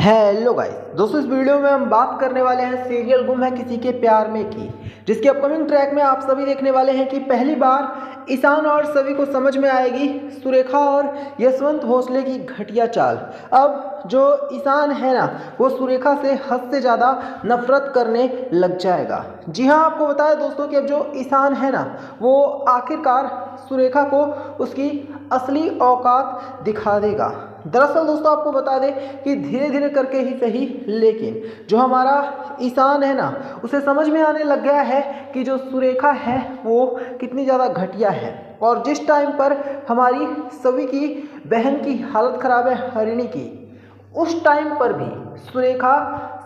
Hello guys दोस्तों, इस video में हम बात करने वाले हैं सीरियल गुम है किसी के प्यार में की, जिसके अपकमिंग ट्रैक में आप सभी देखने वाले हैं कि पहली बार ईशान और सभी को समझ में आएगी सुरेखा और यशवंत भोसले की घटिया चाल। अब जो ईशान है ना, वो सुरेखा से हद से ज़्यादा नफरत करने लग जाएगा। जी हाँ, आपको बताया दोस्तों कि अब जो ईशान है ना, वो आखिरकार सुरेखा को उसकी असली औकात दिखा देगा। दरअसल दोस्तों आपको बता दें कि धीरे धीरे करके ही सही, लेकिन जो हमारा ईशान है ना, उसे समझ में आने लग गया है कि जो सुरेखा है वो कितनी ज़्यादा घटिया है। और जिस टाइम पर हमारी सभी की बहन की हालत ख़राब है हरिणी की, उस टाइम पर भी सुरेखा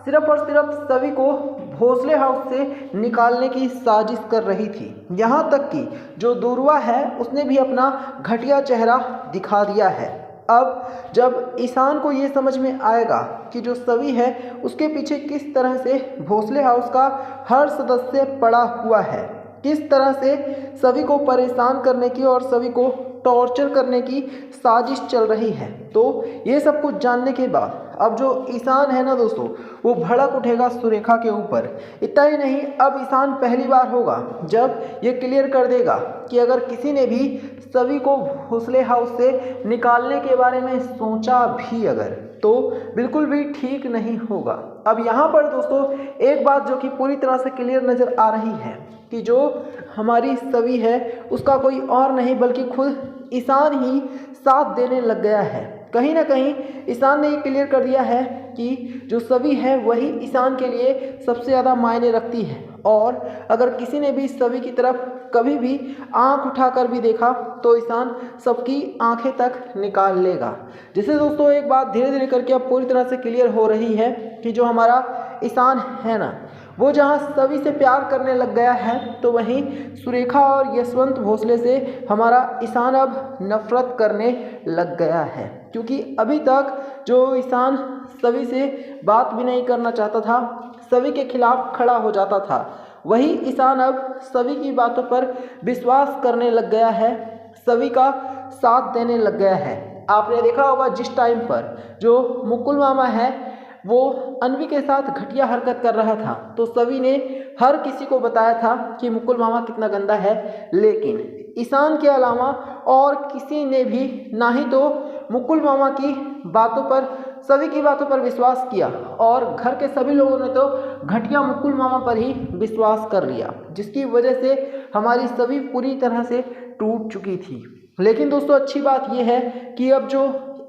सिर्फ और सिर्फ सभी को भोसले हाउस से निकालने की साजिश कर रही थी। यहाँ तक कि जो दूरवा है उसने भी अपना घटिया चेहरा दिखा दिया है। अब जब ईशान को ये समझ में आएगा कि जो सभी है उसके पीछे किस तरह से भोसले हाउस का हर सदस्य पड़ा हुआ है, किस तरह से सभी को परेशान करने की और सभी को टॉर्चर करने की साजिश चल रही है, तो ये सब कुछ जानने के बाद अब जो ईशान है ना दोस्तों, वो भड़क उठेगा सुरेखा के ऊपर। इतना ही नहीं, अब ईशान पहली बार होगा जब ये क्लियर कर देगा कि अगर किसी ने भी सभी को भोसले हाउस से निकालने के बारे में सोचा भी अगर, तो बिल्कुल भी ठीक नहीं होगा। अब यहाँ पर दोस्तों एक बात जो कि पूरी तरह से क्लियर नज़र आ रही है कि जो हमारी सभी है उसका कोई और नहीं बल्कि खुद ईशान ही साथ देने लग गया है। कहीं ना कहीं ईशान ने ये क्लियर कर दिया है कि जो सभी है वही ईशान के लिए सबसे ज़्यादा मायने रखती है, और अगर किसी ने भी सभी की तरफ कभी भी आंख उठाकर भी देखा तो ईशान सबकी आंखें तक निकाल लेगा। जिससे दोस्तों एक बात धीरे धीरे करके अब पूरी तरह से क्लियर हो रही है कि जो हमारा ईशान है ना, वो जहाँ सभी से प्यार करने लग गया है, तो वहीं सुरेखा और यशवंत भोसले से हमारा ईशान अब नफरत करने लग गया है। क्योंकि अभी तक जो ईशान सभी से बात भी नहीं करना चाहता था, सभी के खिलाफ खड़ा हो जाता था, वही ईशान अब सभी की बातों पर विश्वास करने लग गया है, सभी का साथ देने लग गया है। आपने देखा होगा जिस टाइम पर जो मुकुल मामा है वो अन्वी के साथ घटिया हरकत कर रहा था, तो सभी ने हर किसी को बताया था कि मुकुल मामा कितना गंदा है, लेकिन ईशान के अलावा और किसी ने भी ना ही तो मुकुल मामा की बातों पर, सभी की बातों पर विश्वास किया, और घर के सभी लोगों ने तो घटिया मुकुल मामा पर ही विश्वास कर लिया, जिसकी वजह से हमारी सभी पूरी तरह से टूट चुकी थी। लेकिन दोस्तों अच्छी बात यह है कि अब जो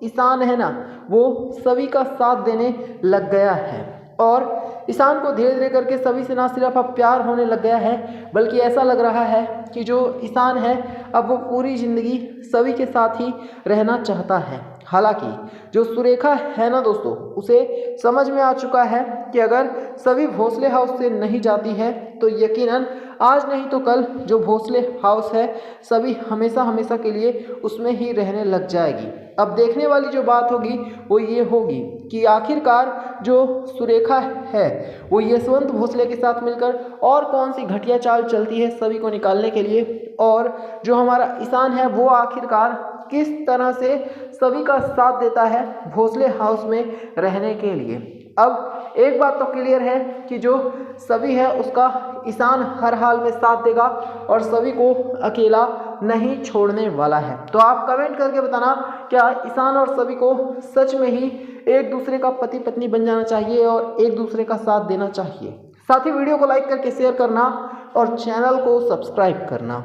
ईशान है ना, वो सभी का साथ देने लग गया है, और ईशान को धीरे धीरे करके सभी से ना सिर्फ अब प्यार होने लग गया है, बल्कि ऐसा लग रहा है कि जो ईशान है अब वो पूरी ज़िंदगी सभी के साथ ही रहना चाहता है। हालांकि जो सुरेखा है ना दोस्तों, उसे समझ में आ चुका है कि अगर सभी भोसले हाउस से नहीं जाती है तो यकीनन आज नहीं तो कल जो भोसले हाउस है सभी हमेशा हमेशा के लिए उसमें ही रहने लग जाएगी। अब देखने वाली जो बात होगी वो ये होगी कि आखिरकार जो सुरेखा है वो यशवंत भोसले के साथ मिलकर और कौन सी घटिया चाल चलती है सभी को निकालने के लिए, और जो हमारा ईशान है वो आखिरकार किस तरह से सभी का साथ देता है भोसले हाउस में रहने के लिए। अब एक बात तो क्लियर है कि जो सभी है उसका ईशान हर हाल में साथ देगा और सभी को अकेला नहीं छोड़ने वाला है। तो आप कमेंट करके बताना, क्या ईशान और सभी को सच में ही एक दूसरे का पति पत्नी बन जाना चाहिए और एक दूसरे का साथ देना चाहिए। साथ ही वीडियो को लाइक करके शेयर करना और चैनल को सब्सक्राइब करना।